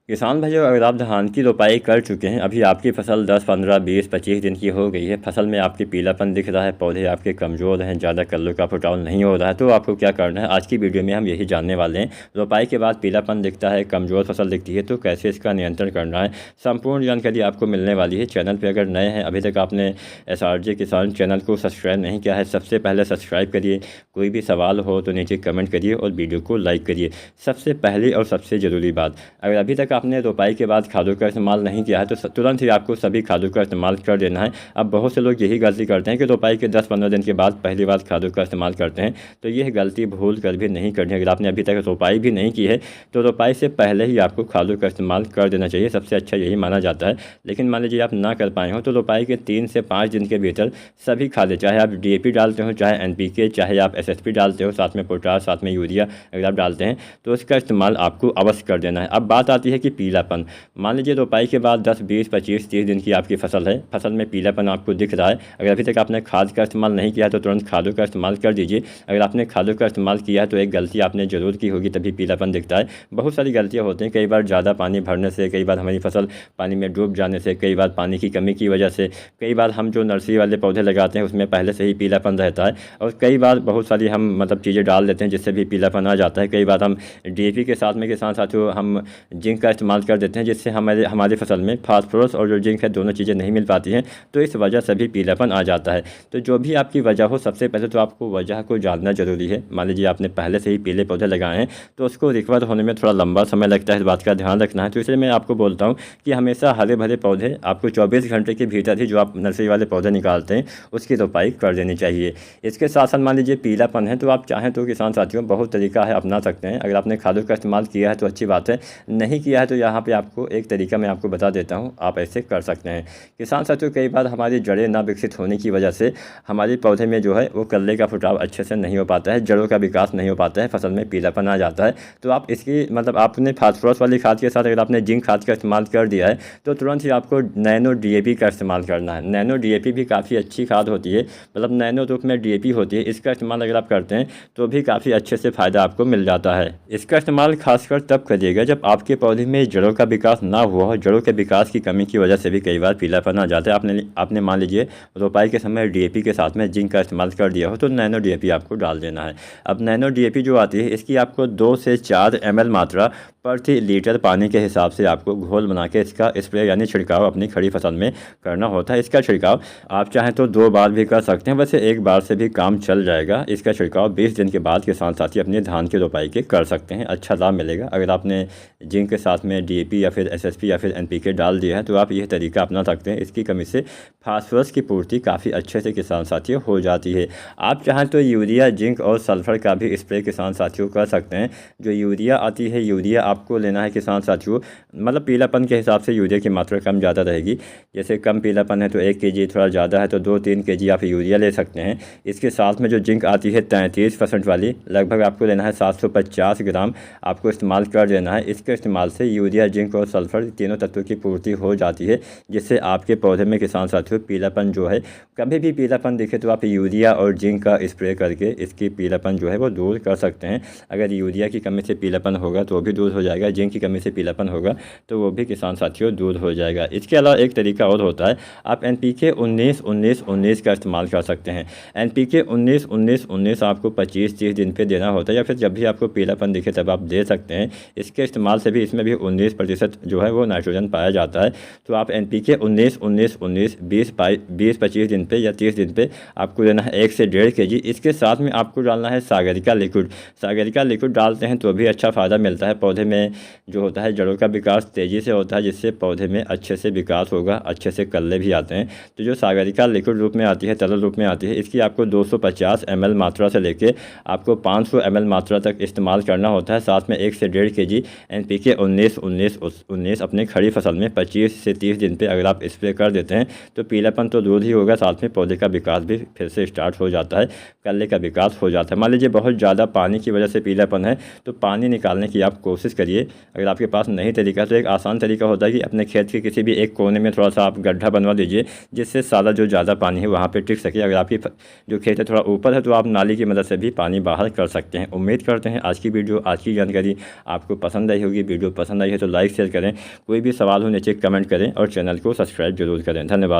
किसान भाइयों, अगर आप धान की रोपाई कर चुके हैं, अभी आपकी फसल 10, 15, 20, 25 दिन की हो गई है, फसल में आपकी पीलापन दिख रहा है, पौधे आपके कमज़ोर हैं, ज़्यादा कलर का फुटाव नहीं हो रहा है, तो आपको क्या करना है। आज की वीडियो में हम यही जानने वाले हैं। रोपाई के बाद पीलापन दिखता है, कमज़ोर फसल दिखती है, तो कैसे इसका नियंत्रण करना है, संपूर्ण जानकारी आपको मिलने वाली है। चैनल पर अगर नए हैं, अभी तक आपने SRJ किसान चैनल को सब्सक्राइब नहीं किया है, सबसे पहले सब्सक्राइब करिए। कोई भी सवाल हो तो नीचे कमेंट करिए और वीडियो को लाइक करिए। सबसे पहली और सबसे ज़रूरी बात, अगर अभी तक आपने रोपाई के बाद खादों का इस्तेमाल नहीं किया है तो तुरंत ही आपको सभी खादों का इस्तेमाल कर देना है। अब बहुत से लोग यही गलती करते हैं कि रोपाई के 10-15 दिन के बाद पहली बार खादों का इस्तेमाल करते हैं, तो यह गलती भूल कर भी नहीं करनी है। अगर आपने अभी तक रोपाई भी नहीं की है तो रोपाई से पहले ही आपको खादों का इस्तेमाल कर देना चाहिए, सबसे अच्छा यही माना जाता है। लेकिन मान लीजिए आप ना कर पाए हो तो रोपाई के 3 से 5 दिन के भीतर सभी खादें, चाहे आप DAP डालते हो, चाहे NPK, चाहे आप SSP डालते हो, साथ में पोटास, साथ में यूरिया अगर आप डालते हैं तो इसका इस्तेमाल आपको अवश्य कर देना है। अब बात आती है कि पीलापन, मान लीजिए रोपाई के बाद 10, 20, 25, 30 दिन की आपकी फसल है, फसल में पीलापन आपको दिख रहा है। अगर अभी तक आपने खाद का इस्तेमाल नहीं किया है तो तुरंत खादों का इस्तेमाल कर दीजिए। अगर आपने खादों का इस्तेमाल किया है तो एक गलती आपने ज़रूर की होगी, तभी पीलापन दिखता है। बहुत सारी गलतियाँ होती हैं, कई बार ज़्यादा पानी भरने से, कई बार हमारी फसल पानी में डूब जाने से, कई बार पानी की कमी की वजह से, कई बार हम जो नर्सरी वाले पौधे लगाते हैं उसमें पहले से ही पीलापन रहता है, और कई बार बहुत सारी हम चीज़ें डाल देते हैं जिससे भी पीलापन आ जाता है। कई बार हम DAP के साथ में के साथ साथियों हम जिंक का इस्तेमाल कर देते हैं, जिससे हमारी फसल में फास्फोरस और जो जिंक है दोनों चीज़ें नहीं मिल पाती हैं, तो इस वजह से भी पीलापन आ जाता है। तो जो भी आपकी वजह हो, सबसे पहले तो आपको वजह को जानना ज़रूरी है। मान लीजिए आपने पहले से ही पीले पौधे लगाए हैं तो उसको रिकवर होने में थोड़ा लंबा समय लगता है, इस बात का ध्यान रखना है। तो इसलिए मैं आपको बोलता हूँ कि हमेशा हरे भरे पौधे आपको 24 घंटे के भीतर ही जो आप नर्सरी वाले पौधे निकालते हैं उसकी रोपाई कर देनी चाहिए। इसके साथ साथ मान लीजिए पीलापन है तो आप चाहें तो किसान साथियों बहुत तरीका है, अपना सकते हैं। अगर आपने खादों का इस्तेमाल किया है तो अच्छी बात है, नहीं किया है तो यहाँ पे आपको एक तरीका मैं आपको बता देता हूँ, आप ऐसे कर सकते हैं। किसान साथियों, कई बार हमारी जड़ें ना विकसित होने की वजह से हमारे पौधे में जो है वो कल्ले का फुटाव अच्छे से नहीं हो पाता है, जड़ों का विकास नहीं हो पाता है, फसल में पीलापन आ जाता है। तो आप इसकी आपने फास्फोरस वाली खाद के साथ अगर आपने जिंक खाद का इस्तेमाल कर दिया है तो तुरंत ही आपको नैनो DAP का इस्तेमाल करना है। नैनो DAP भी काफ़ी अच्छी खाद होती है, नैनो रूप में DAP होती है। इसका इस्तेमाल अगर आप करते हैं तो भी काफ़ी अच्छे से फ़ायदा आपको मिल जाता है। इसका इस्तेमाल खासकर तब करिएगा जब आपके पौधे में जड़ों का विकास ना हुआ हो। जड़ों के विकास की कमी की वजह से भी कई बार पीलापन आ जाता है। आपने मान लीजिए रोपाई के समय DAP के साथ में जिंक का इस्तेमाल कर दिया हो तो नैनो DAP आपको डाल देना है। अब नैनो DAP जो आती है इसकी आपको 2 से 4 ml मात्रा प्रति लीटर पानी के हिसाब से आपको घोल बना के इसका स्प्रे यानी छिड़काव अपनी खड़ी फसल में करना होता है। इसका छिड़काव आप चाहें तो 2 बार भी कर सकते हैं, वैसे 1 बार से भी काम चल जाएगा। इसका छिड़काव 20 दिन के बाद किसान साथी अपने धान की रोपाई के कर सकते हैं, अच्छा लाभ मिलेगा। अगर आपने जिंक के साथ में DAP या फिर SSP या फिर NPK डाल दिया है तो आप यह तरीका अपना सकते हैं। इसकी कमी से फास्फोरस की पूर्ति काफ़ी अच्छे से किसान साथियों हो जाती है। आप चाहें तो यूरिया, जिंक और सल्फर का भी स्प्रे किसान साथियों कर सकते हैं। जो यूरिया आती है, यूरिया आपको लेना है किसान साथियों, पीलापन के हिसाब से यूरिया की मात्रा कम ज़्यादा रहेगी। जैसे कम पीलापन है तो 1 kg, थोड़ा ज़्यादा है तो 2-3 kg आप यूरिया ले सकते हैं। इसके साथ में जो जिंक आती है 33% वाली, लगभग आपको लेना है 750 ग्राम आपको इस्तेमाल कर देना है। इसके इस्तेमाल से यूरिया, जिंक और सल्फर तीनों तत्वों की पूर्ति हो जाती है, जिससे आपके पौधे में किसान साथियों पीलापन जो है, कभी भी पीलापन दिखे तो आप यूरिया और जिंक का स्प्रे करके इसकी पीलापन जो है वो दूर कर सकते हैं। अगर यूरिया की कमी से पीलापन होगा तो वो भी दूर हो जाएगा, जिंक की कमी से पीलापन होगा तो वो भी किसान साथियों दूर हो जाएगा। इसके अलावा एक तरीका और होता है, आप NPK 19-19-19 का इस्तेमाल कर सकते हैं। NPK 19-19-19 आपको 25-30 दिन पे देना होता है, या फिर जब भी आपको पीलापन दिखे तब आप दे सकते हैं। इसके इस्तेमाल से भी इसमें भी 19% जो है वो नाइट्रोजन पाया जाता है। तो आप NPK 19-19-19 20-25 दिन पे या 30 दिन पे आपको देना है 1 से 1.5 kg। इसके साथ में आपको डालना है सागरिका लिक्विड। सागरिका लिक्विड डालते हैं तो भी अच्छा फ़ायदा मिलता है। पौधे में जो होता है जड़ों का विकास तेज़ी से होता है, जिससे पौधे में अच्छे से विकास होगा, अच्छे से कल्ले भी आते हैं। तो जो सागरिका लिक्विड रूप में आती है, तरल रूप में आती है, इसकी आपको 250 ml मात्रा से लेके आपको 500 ml मात्रा तक इस्तेमाल करना होता है। साथ में 1 से 1.5 kg NPK 19-19-19 अपनी खड़ी फसल में 25 से 30 दिन पे अगर आप स्प्रे कर देते हैं तो पीलापन तो दूर ही होगा, साथ में पौधे का विकास भी फिर से स्टार्ट हो जाता है, कल्ले का विकास हो जाता है। मान लीजिए बहुत ज़्यादा पानी की वजह से पीलापन है तो पानी निकालने की आप कोशिश करिए। अगर आपके पास नहीं तरीका तो एक आसान तरीका होता है कि अपने खेत के किसी भी एक कोने में थोड़ा सा आप गड्ढा बनवा दीजिए, जिससे सारा जो ज़्यादा पानी है वहाँ पे टिक सके। अगर आपकी जो खेत है थोड़ा ऊपर है तो आप नाली की मदद से भी पानी बाहर कर सकते हैं। उम्मीद करते हैं आज की वीडियो, आज की जानकारी आपको पसंद आई होगी। वीडियो पसंद आई है तो लाइक शेयर करें, कोई भी सवाल हो नीचे कमेंट करें और चैनल को सब्सक्राइब जरूर करें। धन्यवाद।